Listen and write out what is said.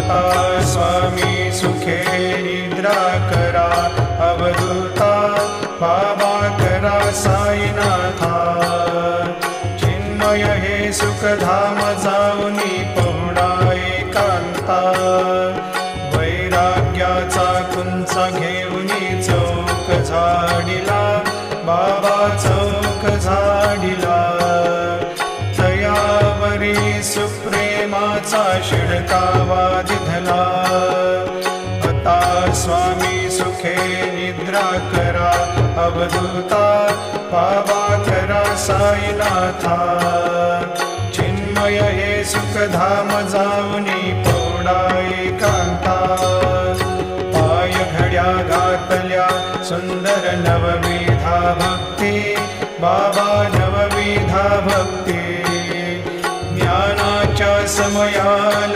आता स्वामी सुखे निद्रा करा, अवधूता बाबा करा साईनाथा। चिन्मय हे सुखधाम जाऊनी पहुडा एकांता, वैराग्याचा कुंच घेऊनी चौक झाडिला, बाबा चौक झाडिला। तयावरी सुप्रेमाचा शिडकावा दिधला, आता स्वामी सुखे निद्रा करा, अवधूता बाबा करा साईनाथा। चिन्मय हे सुखधाम जाऊनी पौडा एकांता, पाय घड्या घातल्या सुंदर नवविधा भक्ती, बाबा नवविधा भक्ती। ज्ञानाच्या समयाला